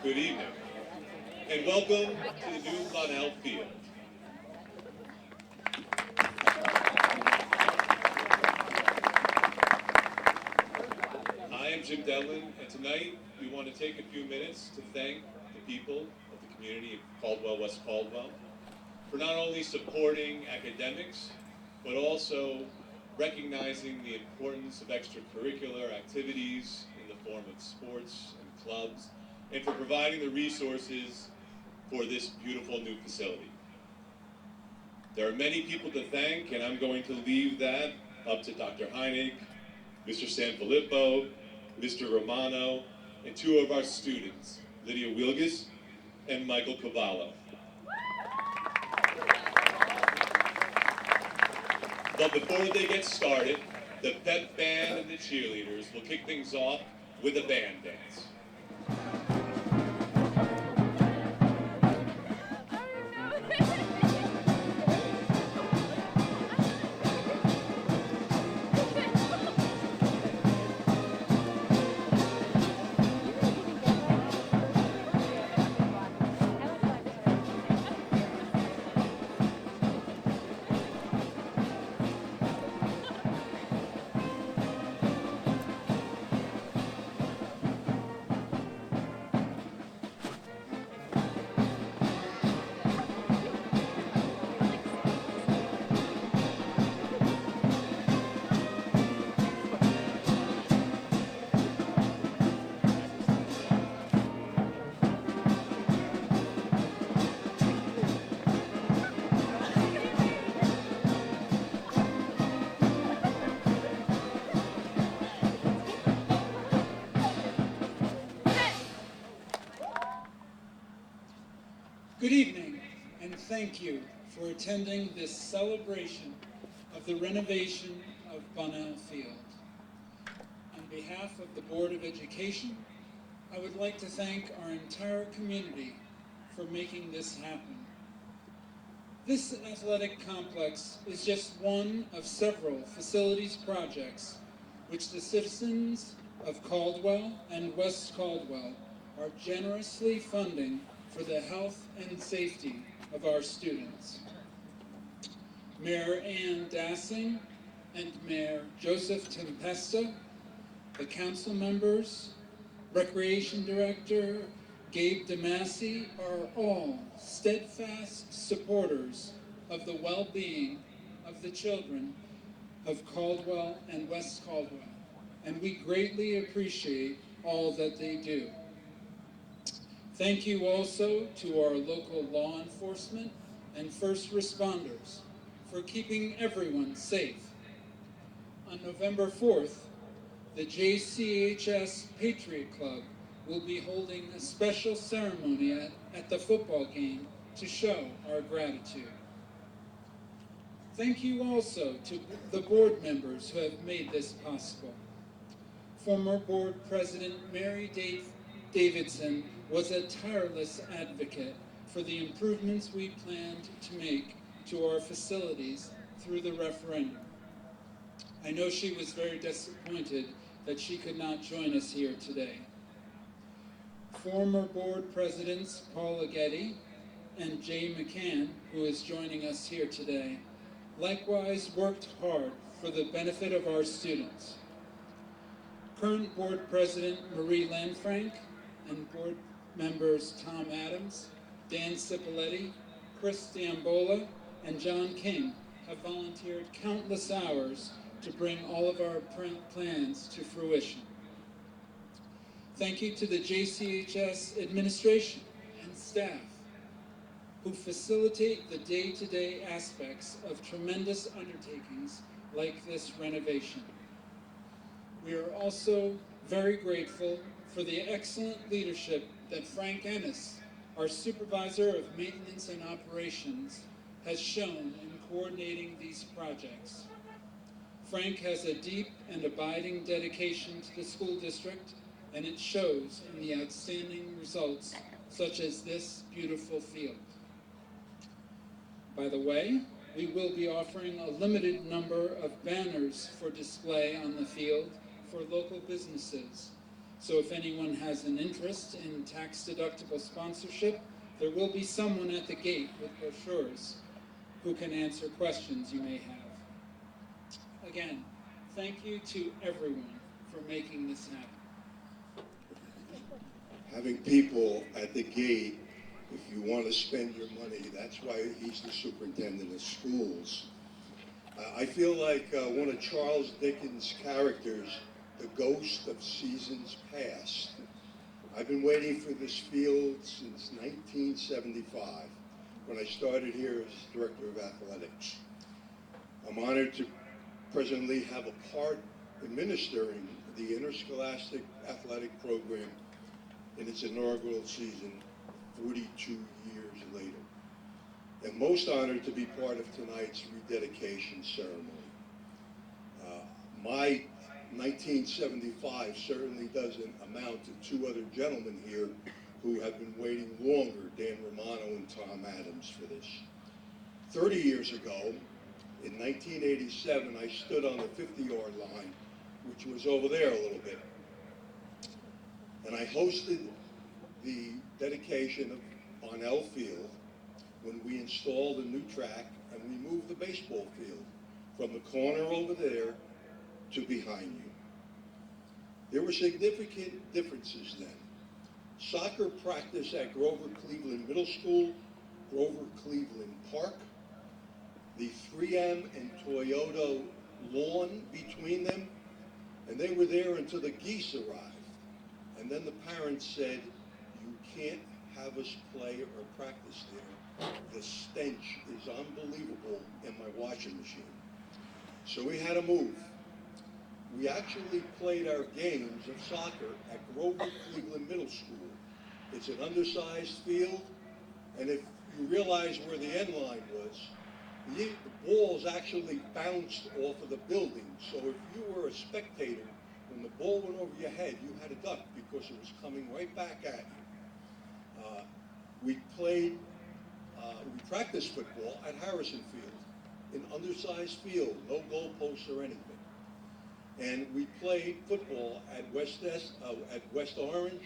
Good evening, and welcome to the new Bonnel Field. I am Jim Devlin, and tonight we want to take a few minutes to thank the people of the community of Caldwell, West Caldwell, for not only supporting academics, but also recognizing the importance of extracurricular activities in the form of sports and clubs, and for providing the resources for this beautiful new facility. There are many people to thank, and I'm going to leave that up to Dr. Heinig, Mr. Sanfilippo, Mr. Romano, and two of our students, Lydia Wilgus and Michael Cavallo. But before they get started, the pep band and the cheerleaders will kick things off with a band dance. Good evening, and thank you for attending this celebration of the renovation of Bonnel Field. On behalf of the Board of Education, I would like to thank our entire community for making this happen. This athletic complex is just one of several facilities projects which the citizens of Caldwell and West Caldwell are generously funding for the health and safety of our students. Mayor Ann Dassing and Mayor Joseph Tempesta, the council members, Recreation Director Gabe DeMasi are all steadfast supporters of the well-being of the children of Caldwell and West Caldwell, and we greatly appreciate all that they do. Thank you also to our local law enforcement and first responders for keeping everyone safe. On November 4th, the JCHS Patriot Club will be holding a special ceremony at the football game to show our gratitude. Thank you also to the board members who have made this possible. Former board president Mary Davidson was a tireless advocate for the improvements we planned to make to our facilities through the referendum. I know she was very disappointed that she could not join us here today. Former board presidents Paula Getty and Jay McCann, who is joining us here today, likewise worked hard for the benefit of our students. Current board president Marie Lanfranc and board members Tom Adams, Dan Cipoletti, Chris D'Ambola, and John King have volunteered countless hours to bring all of our plans to fruition. Thank you to the JCHS administration and staff who facilitate the day-to-day aspects of tremendous undertakings like this renovation. We are also very grateful for the excellent leadership that Frank Ennis, our supervisor of maintenance and operations, has shown in coordinating these projects. Frank has a deep and abiding dedication to the school district, and it shows in the outstanding results such as this beautiful field. By the way, we will be offering a limited number of banners for display on the field for local businesses, So if anyone has an interest in tax-deductible sponsorship, there will be someone at the gate with brochures who can answer questions you may have. Again, thank you to everyone for making this happen. Having people at the gate, if you want to spend your money, that's why he's the superintendent of schools. I feel like one of Charles Dickens' characters, the ghost of seasons past. I've been waiting for this field since 1975, when I started here as Director of Athletics. I'm honored to presently have a part administering the interscholastic athletic program in its inaugural season 42 years later. And most honored to be part of tonight's rededication ceremony. My 1975 certainly doesn't amount to two other gentlemen here who have been waiting longer, Dan Romano and Tom Adams, for this. 30 years ago, in 1987, I stood on the 50-yard line, which was over there a little bit, and I hosted the dedication of Bonnel Field when we installed a new track and we moved the baseball field from the corner over there to behind you. There were significant differences then. Soccer practice at Grover Cleveland Middle School, Grover Cleveland Park, the 3M and Toyota lawn between them, and they were there until the geese arrived. And then the parents said, "You can't have us play or practice there. The stench is unbelievable in my washing machine." So we had to move. We actually played our games of soccer at Grover Cleveland Middle School. It's an undersized field, and if you realize where the end line was, the balls actually bounced off of the building. So if you were a spectator, when the ball went over your head, you had to duck because it was coming right back at you. We practiced football at Harrison Field, an undersized field, no goalposts or anything. And we played football at West Orange,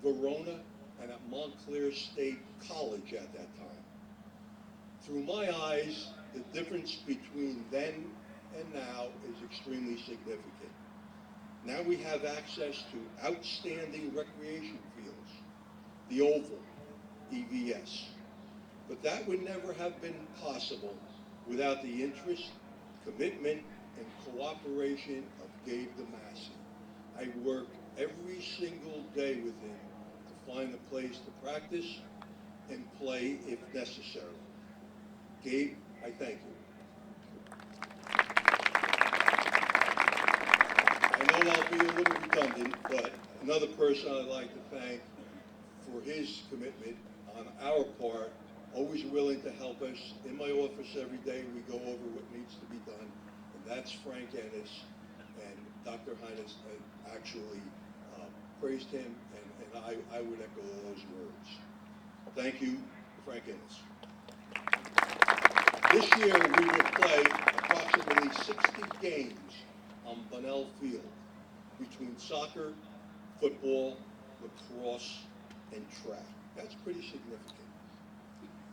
Verona, and at Montclair State College at that time. Through my eyes, the difference between then and now is extremely significant. Now we have access to outstanding recreation fields, the Oval, EVS. But that would never have been possible without the interest, commitment, and cooperation of Gabe DeMasi. I work every single day with him to find a place to practice and play if necessary. Gabe, I thank you. I know I'll be a little redundant, but another person I'd like to thank for his commitment on our part, always willing to help us. In my office every day, we go over what needs to be done, and that's Frank Ennis. And Dr. Hines actually praised him, and I would echo those words. Thank you, Frank Ennis. This year, we will play approximately 60 games on Bonnel Field between soccer, football, lacrosse, and track. That's pretty significant.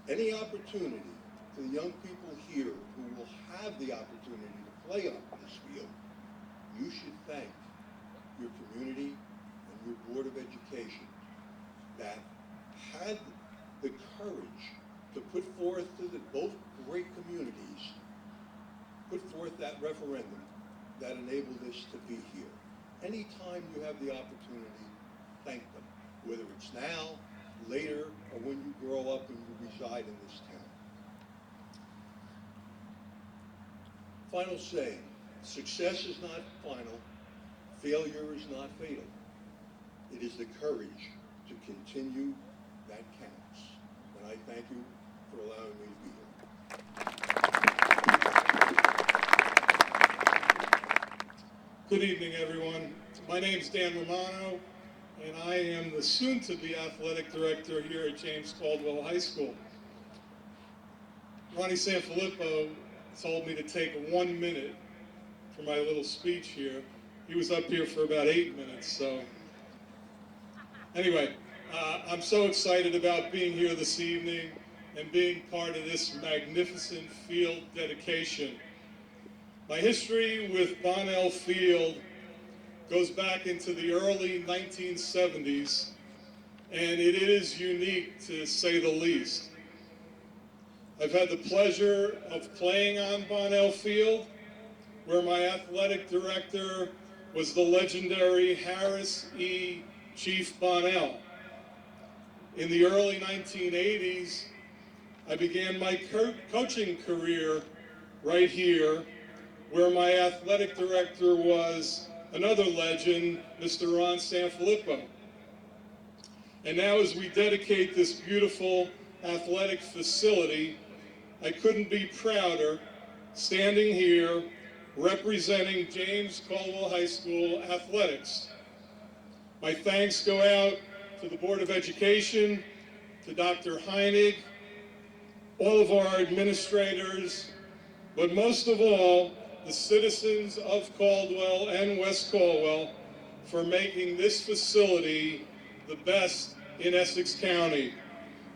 Any opportunity for the young people here who will have the opportunity to play on this field, you should thank your community and your Board of Education that had the courage to put forth to both great communities, put forth that referendum that enabled us to be here. Anytime you have the opportunity, thank them, whether it's now, later, or when you grow up and you reside in this town. Final saying, success is not final, failure is not fatal. It is the courage to continue that counts. And I thank you for allowing me to be here. Good evening, everyone. My name's Dan Romano, and I am the soon-to-be athletic director here at James Caldwell High School. Ronnie Sanfilippo told me to take 1 minute for my little speech here. He was up here for about 8 minutes, so Anyway, I'm so excited about being here this evening and being part of this magnificent field dedication. My history with Bonnel Field goes back into the early 1970s, and it is unique to say the least. I've had the pleasure of playing on Bonnel Field, where my athletic director was the legendary Harris E. Chief Bonnel. In the early 1980s, I began my coaching career right here, where my athletic director was another legend, Mr. Ron Sanfilippo. And now as we dedicate this beautiful athletic facility, I couldn't be prouder standing here representing James Caldwell High School athletics. My thanks go out to the Board of Education, to Dr. Heinig, all of our administrators, but most of all, the citizens of Caldwell and West Caldwell for making this facility the best in Essex County.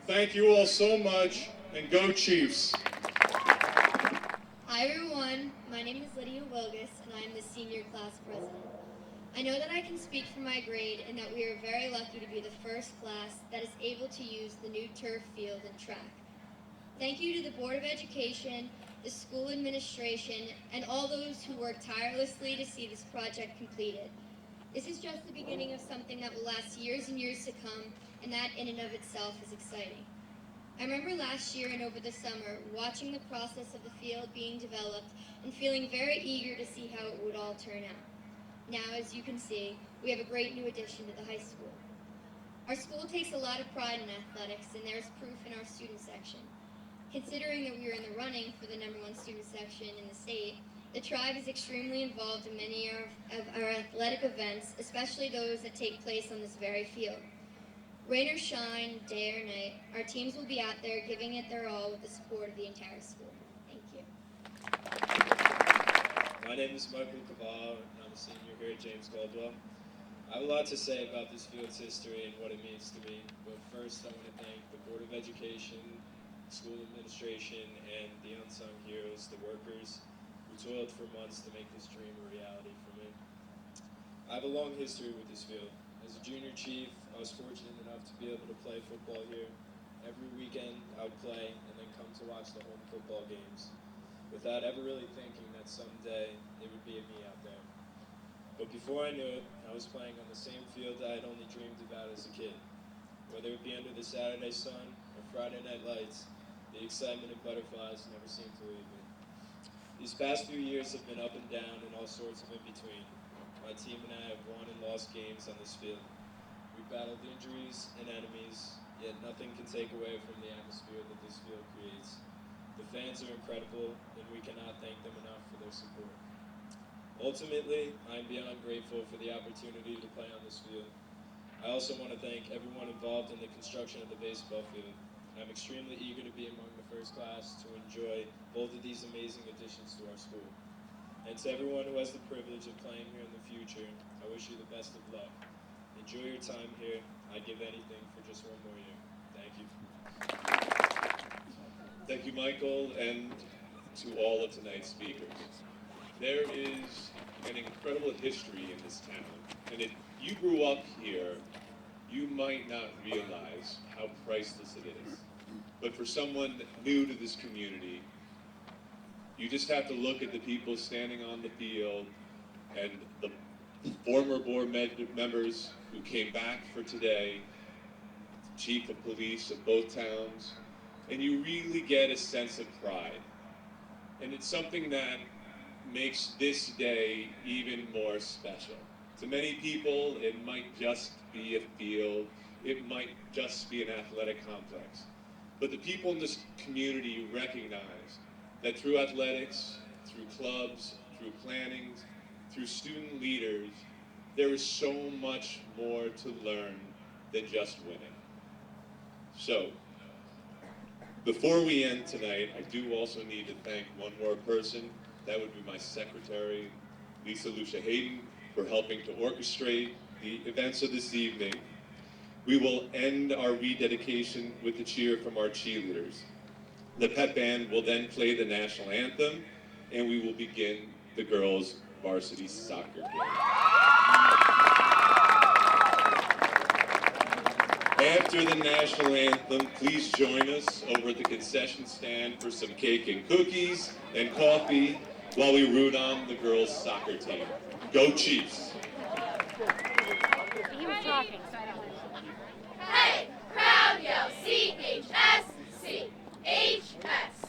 Thank you all so much, and go Chiefs. Hi everyone, my name is Lydia Wilgus and I am the senior class president. I know that I can speak for my grade and that we are very lucky to be the first class that is able to use the new turf field and track. Thank you to the Board of Education, the school administration, and all those who worked tirelessly to see this project completed. This is just the beginning of something that will last years and years to come, and that in and of itself is exciting. I remember last year and over the summer watching the process of the field being developed and feeling very eager to see how it would all turn out. Now, as you can see, we have a great new addition to the high school. Our school takes a lot of pride in athletics, and there's proof in our student section. Considering that we are in the running for the #1 student section in the state, the Tribe is extremely involved in many of our athletic events, especially those that take place on this very field. Rain or shine, day or night, our teams will be out there giving it their all with the support of the entire school. Thank you. My name is Michael Cavallo, and I'm a senior here at James Caldwell. I have a lot to say about this field's history and what it means to me, but first I want to thank the Board of Education, school administration, and the unsung heroes, the workers, who toiled for months to make this dream a reality for me. I have a long history with this field. As a junior chief, I was fortunate enough to be able to play football here. Every weekend, I would play and then come to watch the home football games, without ever really thinking that someday it would be me out there. But before I knew it, I was playing on the same field that I had only dreamed about as a kid. Whether it be under the Saturday sun or Friday night lights, the excitement and butterflies never seemed to leave me. These past few years have been up and down and all sorts of in between. My team and I have won and lost games on this field. We've battled injuries and enemies, yet nothing can take away from the atmosphere that this field creates. The fans are incredible, and we cannot thank them enough for their support. Ultimately, I am beyond grateful for the opportunity to play on this field. I also want to thank everyone involved in the construction of the baseball field. I'm extremely eager to be among the first class to enjoy both of these amazing additions to our school. And to everyone who has the privilege of playing here in the future, I wish you the best of luck. Enjoy your time here. I'd give anything for just one more year. Thank you. Thank you, Michael, and to all of tonight's speakers. There is an incredible history in this town, and if you grew up here, you might not realize how priceless it is. But for someone new to this community, you just have to look at the people standing on the field and the former board members who came back for today, chief of police of both towns, and you really get a sense of pride. And it's something that makes this day even more special. To many people, it might just be a field, it might just be an athletic complex. But the people in this community recognize that through athletics, through clubs, through plannings, through student leaders, there is so much more to learn than just winning. So, before we end tonight, I do also need to thank one more person. That would be my secretary, Lisa Lucia Hayden, for helping to orchestrate the events of this evening. We will end our rededication with a cheer from our cheerleaders. The pep band will then play the national anthem, and we will begin the girls' varsity soccer game. After the national anthem, please join us over at the concession stand for some cake and cookies and coffee while we root on the girls' soccer team. Go Chiefs! He was talking, so I don't want to. Hey, crowd yell C-H-S, C-H-S.